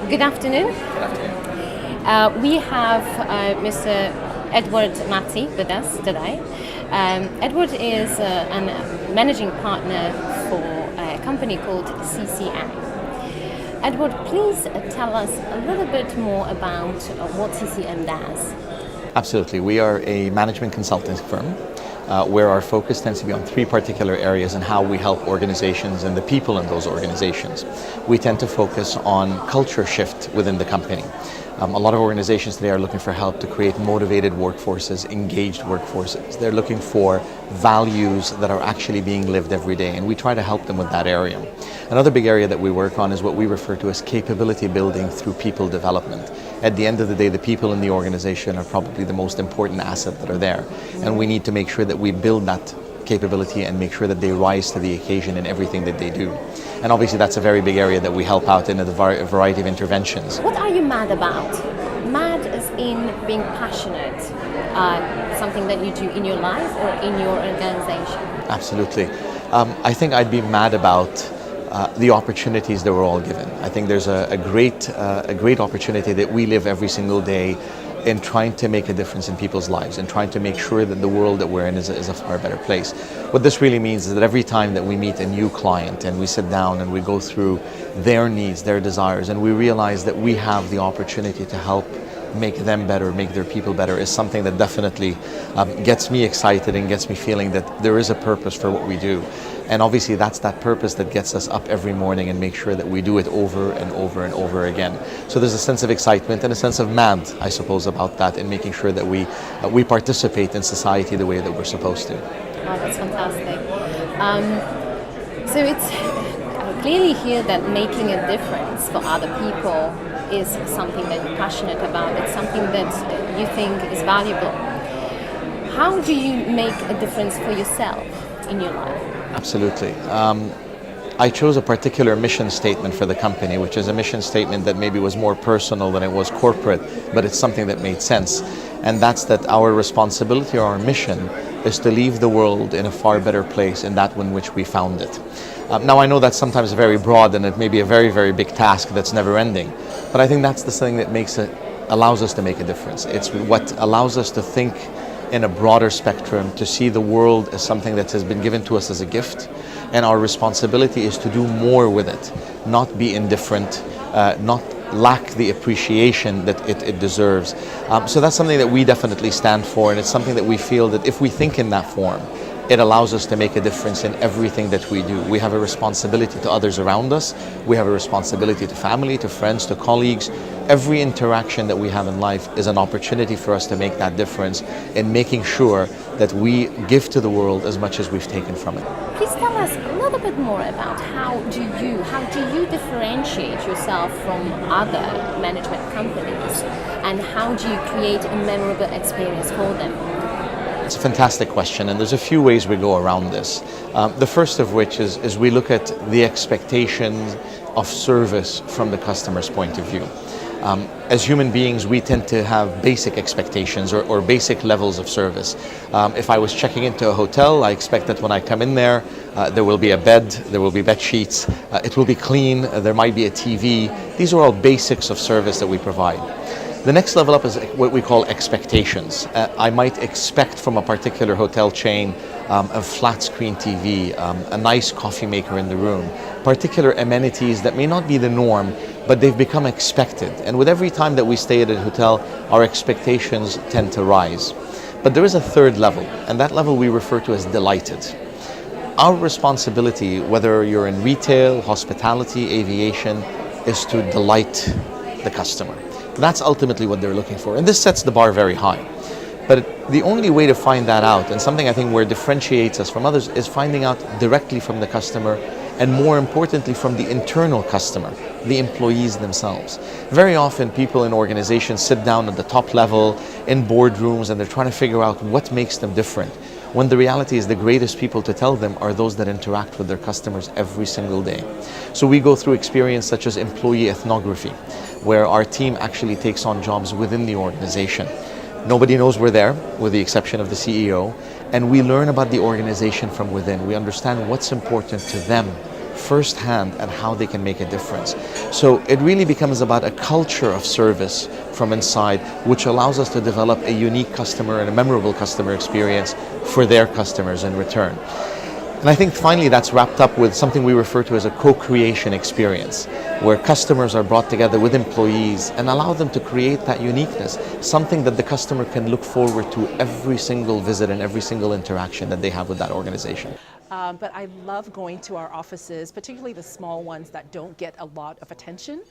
Good afternoon. Good afternoon. We have Mr. Edward Matti with us today. Edward is a managing partner for a company called CCM. Edward, please tell us a little bit more about what CCM does. Absolutely. We are a management consulting firm where our focus tends to be on three particular areas and how we help organizations and the people in those organizations. We tend to focus on culture shift within the company. A lot of organizations today are looking for help to create motivated workforces, engaged workforces. They're looking for values that are actually being lived every day, and we try to help them with that area. Another big area that we work on is what we refer to as capability building through people development. At the end of the day, the people in the organization are probably the most important asset that are there, and we need to make sure that we build that capability and make sure that they rise to the occasion in everything that they do. And obviously that's a very big area that we help out in a variety of interventions. What are you mad about? Mad as in being passionate, something that you do in your life or in your organization? Absolutely. I think I'd be mad about the opportunities that we're all given. I think there's a great opportunity that we live every single day in trying to make a difference in people's lives and trying to make sure that the world that we're in is a far better place. What this really means is that every time that we meet a new client and we sit down and we go through their needs, their desires, and we realize that we have the opportunity to help make them better, make their people better, is something that definitely gets me excited and gets me feeling that there is a purpose for what we do. And obviously that's that purpose that gets us up every morning and make sure that we do it over and over and over again. So there's a sense of excitement and a sense of mad, I suppose, about that, and making sure that we participate in society the way that we're supposed to. Oh, that's fantastic. So it's clearly here that making a difference for other people is something that you're passionate about. It's something that you think is valuable. How do you make a difference for yourself in your life? Absolutely. I chose a particular mission statement for the company, which is a mission statement that maybe was more personal than it was corporate, but it's something that made sense. And that's that our responsibility or our mission is to leave the world in a far better place in that in which we found it. Now I know that's sometimes very broad and it may be a very, very big task that's never ending, but I think that's the thing that allows us to make a difference. It's what allows us to think in a broader spectrum, to see the world as something that has been given to us as a gift, and our responsibility is to do more with it, not be indifferent, not lack the appreciation that it deserves. So that's something that we definitely stand for, and it's something that we feel that if we think in that form, it allows us to make a difference in everything that we do. We have a responsibility to others around us. We have a responsibility to family, to friends, to colleagues. Every interaction that we have in life is an opportunity for us to make that difference in making sure that we give to the world as much as we've taken from it. Please tell us a little bit more about how do you differentiate yourself from other management companies, and how do you create a memorable experience for them? It's a fantastic question, and there's a few ways we go around this. The first of which is we look at the expectations of service from the customer's point of view. As human beings, we tend to have basic expectations or basic levels of service. If I was checking into a hotel, I expect that when I come in there, there will be a bed, there will be bed sheets, it will be clean, there might be a TV. These are all basics of service that we provide. The next level up is what we call expectations. I might expect from a particular hotel chain a flat screen TV, a nice coffee maker in the room, particular amenities that may not be the norm, but they've become expected. And with every time that we stay at a hotel, our expectations tend to rise. But there is a third level, and that level we refer to as delighted. Our responsibility, whether you're in retail, hospitality, aviation, is to delight the customer. That's ultimately what they're looking for, and this sets the bar very high. But the only way to find that out, and something I think where it differentiates us from others, is finding out directly from the customer, and more importantly from the internal customer, the employees themselves. Very often people in organizations sit down at the top level in boardrooms and they're trying to figure out what makes them different, when the reality is the greatest people to tell them are those that interact with their customers every single day. So we go through experience such as employee ethnography, where our team actually takes on jobs within the organization. Nobody knows we're there, with the exception of the CEO, and we learn about the organization from within. We understand what's important to them firsthand at how they can make a difference. So it really becomes about a culture of service from inside, which allows us to develop a unique customer and a memorable customer experience for their customers in return. And I think finally that's wrapped up with something we refer to as a co-creation experience, where customers are brought together with employees and allow them to create that uniqueness, something that the customer can look forward to every single visit and every single interaction that they have with that organization. But I love going to our offices, particularly the small ones that don't get a lot of attention.